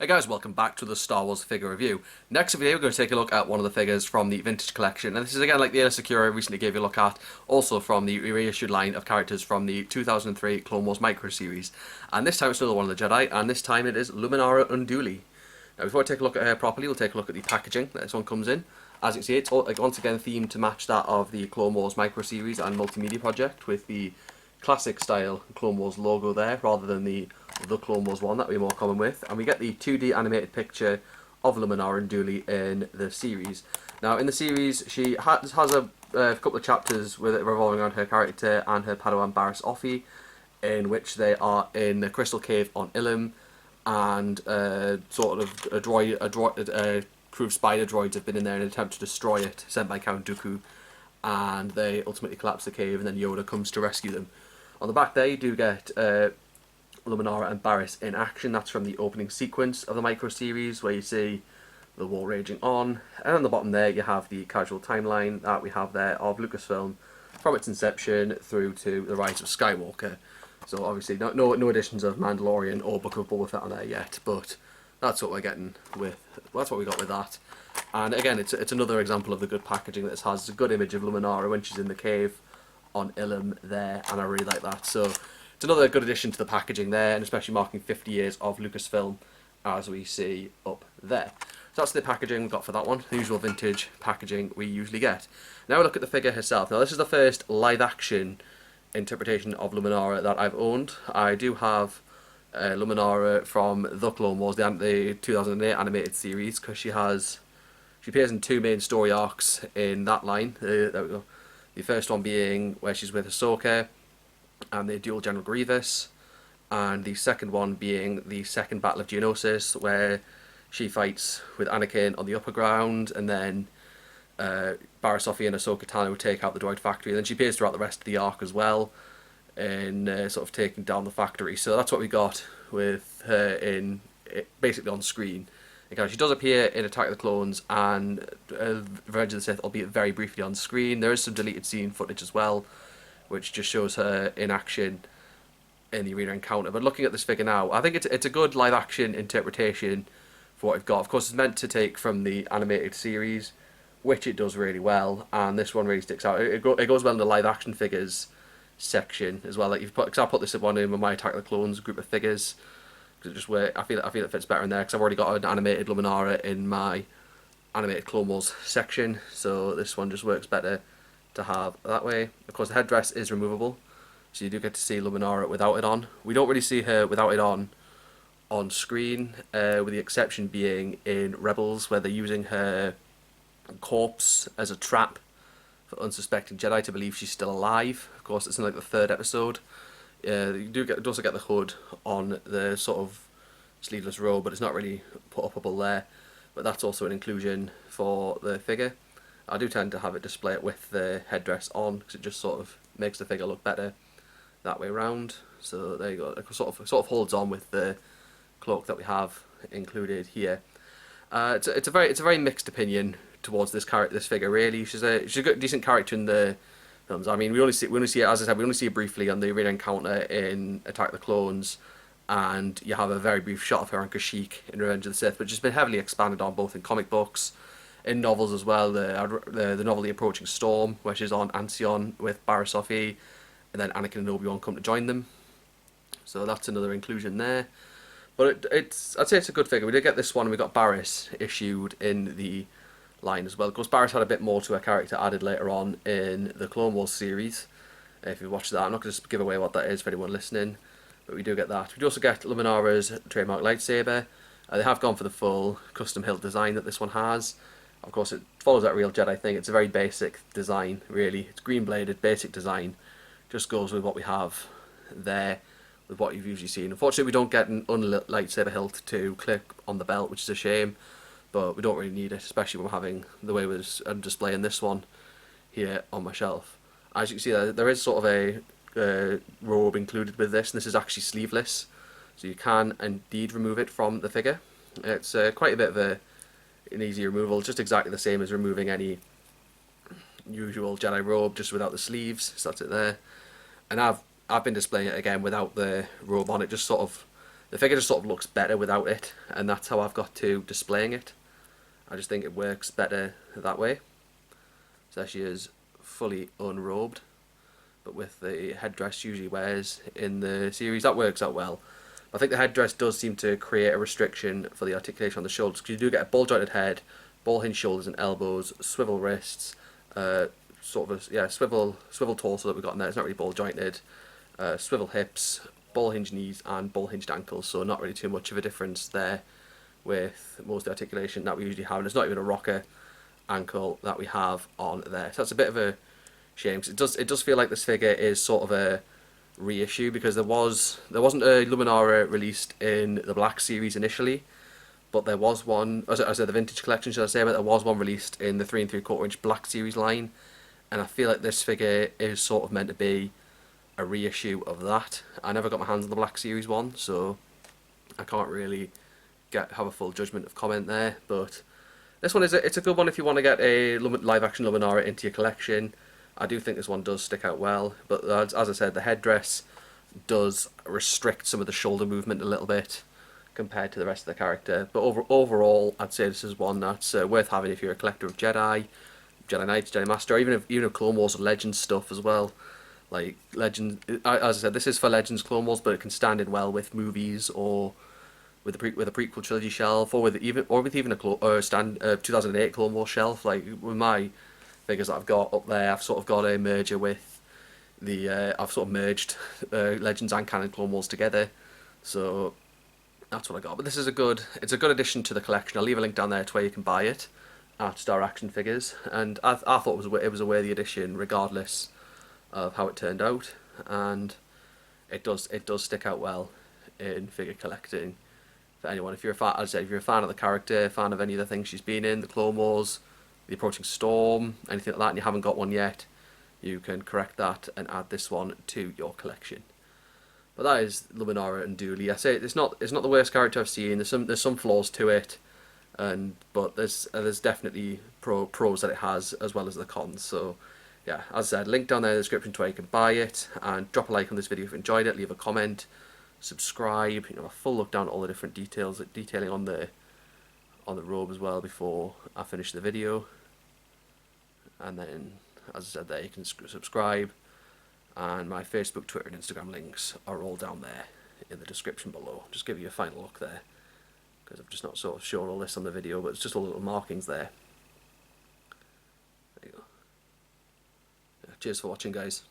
Hey guys, welcome back to the Star Wars figure review. Next video we're going to take a look at one of the figures from the vintage collection, and this is again like the Air Secura recently gave you a look at, also from the reissued line of characters from the 2003 Clone Wars Microseries. And this time it's another one of the Jedi, and this time it is Luminara Unduli. Now before I take a look at her properly, we'll take a look at the packaging that this one comes in. As you can see, it's once again themed to match that of the Clone Wars Microseries and Multimedia Project, with the classic style Clone Wars logo there rather than the Clone Wars one that we're more common with, and we get the 2D animated picture of Luminara Unduli in the series. Now in the series she has a couple of chapters with it revolving around her character and her Padawan Barriss Offee, in which they are in the Crystal Cave on Ilum, and sort of a crew of spider droids have been in there in an attempt to destroy it, sent by Count Dooku, and they ultimately collapse the cave, and then Yoda comes to rescue them. On the back there you do get Luminara and Barriss in action. That's from the opening sequence of the Microseries, where you see the war raging on. And on the bottom there you have the casual timeline that we have there of Lucasfilm from its inception through to the rise of Skywalker. So obviously no additions of Mandalorian or Book of Boba Fett on there yet, but that's what we're getting with. Well, that's what we got with that. And again, it's another example of the good packaging that this has. A good image of Luminara when she's in the cave on Ilum there, and I really like that. So it's another good addition to the packaging there, and especially marking 50 years of Lucasfilm, as we see up there. So that's the packaging we've got for that one, the usual vintage packaging we usually get. Now we look at the figure herself. Now this is the first live action interpretation of Luminara that I've owned. I do have Luminara from The Clone Wars, the 2008 animated series, because she appears in two main story arcs in that line. There we go. The first one being where she's with Ahsoka and the dual General Grievous, and the second one being the second Battle of Geonosis, where she fights with Anakin on the upper ground, and then Barriss Offee and Ahsoka Tano take out the droid factory, and then she appears throughout the rest of the arc as well, in sort of taking down the factory. So that's what we got with her basically on screen. Again, she does appear in Attack of the Clones and Revenge of the Sith, albeit very briefly on screen. There is some deleted scene footage as well, which just shows her in action in the arena encounter. But looking at this figure now, I think it's a good live action interpretation for what we've got. Of course, it's meant to take from the animated series, which it does really well, and this one really sticks out. It goes well in the live action figures section as well. Like because I put this one in with my Attack of the Clones group of figures, because it just I feel it fits better in there, because I've already got an animated Luminara in my animated Clone Wars section, so this one just works better to have that way. Of course, the headdress is removable, so you do get to see Luminara without it on. We don't really see her without it on screen, with the exception being in Rebels, where they're using her corpse as a trap for unsuspecting Jedi to believe she's still alive. Of course, it's in like the third episode. You do also get the hood on the sort of sleeveless robe, but it's not really put upable there. But that's also an inclusion for the figure. I do tend to have it display it with the headdress on, because it just sort of makes the figure look better that way around. So there you go. It sort of holds on with the cloak that we have included here. It's a very mixed opinion towards this figure. Really, she's a good, decent character in the films. I mean, we only see it, as I said, we only see it briefly on the arena encounter in Attack of the Clones, and you have a very brief shot of her on Kashyyyk in Revenge of the Sith, which has been heavily expanded on both in comic books, in novels as well. The novel The Approaching Storm, where she's on Ancion with Barriss Offee, and then Anakin and Obi-Wan come to join them. So that's another inclusion there. But I'd say it's a good figure. We did get this one, and we got Barriss issued in the line as well. Of course, Barriss had a bit more to her character added later on in the Clone Wars series. If you watch that, I'm not going to give away what that is for anyone listening, but we do get that. We do also get Luminara's trademark lightsaber. They have gone for the full custom hilt design that this one has. Of course, it follows that real Jedi thing. It's a very basic design, really. It's green bladed, basic design. Just goes with what we have there, with what you've usually seen. Unfortunately, we don't get an unlit lightsaber hilt to click on the belt, which is a shame, but we don't really need it, especially when we're having the way I'm displaying this one here on my shelf. As you can see, there is sort of a robe included with this, and this is actually sleeveless, so you can indeed remove it from the figure. It's quite a bit of an easy removal, just exactly the same as removing any usual Jedi robe, just without the sleeves. So that's it there. And I've been displaying it again without the robe on. It just sort of the figure just sort of looks better without it, and that's how I've got to displaying it. I just think it works better that way. So she is fully unrobed, but with the headdress she usually wears in the series, that works out well. I think the headdress does seem to create a restriction for the articulation on the shoulders, because you do get a ball jointed head, ball hinged shoulders and elbows, swivel wrists, sort of a swivel torso that we've got in there. It's not really ball jointed. Swivel hips, ball hinged knees and ball hinged ankles, so not really too much of a difference there with most of the articulation that we usually have, and it's not even a rocker ankle that we have on there. So that's a bit of a shame, because it does feel like this figure is sort of a reissue, because there wasn't a Luminara released in the Black series initially, but there was one, as I said, the vintage collection, should I say, but there was one released in the 3 3/4 inch Black series line, and I feel like this figure is sort of meant to be a reissue of that. I never got my hands on the Black series one, so I can't really have a full judgment of comment there, but this one it's a good one if you want to get a live action Luminara into your collection. I do think this one does stick out well, but as I said, the headdress does restrict some of the shoulder movement a little bit compared to the rest of the character. But overall, I'd say this is one that's worth having if you're a collector of Jedi Knights, Jedi Master, or even if Clone Wars or Legends stuff as well. Like Legends, as I said, this is for Legends Clone Wars, but it can stand in well with movies or with a prequel trilogy shelf, or with even a 2008 Clone Wars shelf. Like with my figures that I've got up there, I've sort of got a merger with the I've sort of merged Legends and Canon Clone Wars together, so that's what I got. But this is a good addition to the collection. I'll leave a link down there to where you can buy it at Star Action Figures, and I thought it was a worthy addition regardless of how it turned out, and it does stick out well in figure collecting for anyone. If you're a fan, as I said, if you're a fan of the character, fan of any of the things she's been in, the Clone Wars, the Approaching Storm, anything like that, and you haven't got one yet, you can correct that and add this one to your collection. But that is Luminara Unduli. I say it's not the worst character I've seen. There's some flaws to it, but there's definitely pros that it has as well as the cons. So yeah, as I said, link down there in the description to where you can buy it, and drop a like on this video if you enjoyed it. Leave a comment, subscribe. A full look down at all the different detailing on the robe as well before I finish the video. And then, as I said there, you can subscribe, and my Facebook, Twitter and Instagram links are all down there in the description below. Just give you a final look there, because I've just not sort of shown all this on the video, but it's just all little markings there. There you go. Yeah, cheers for watching, guys.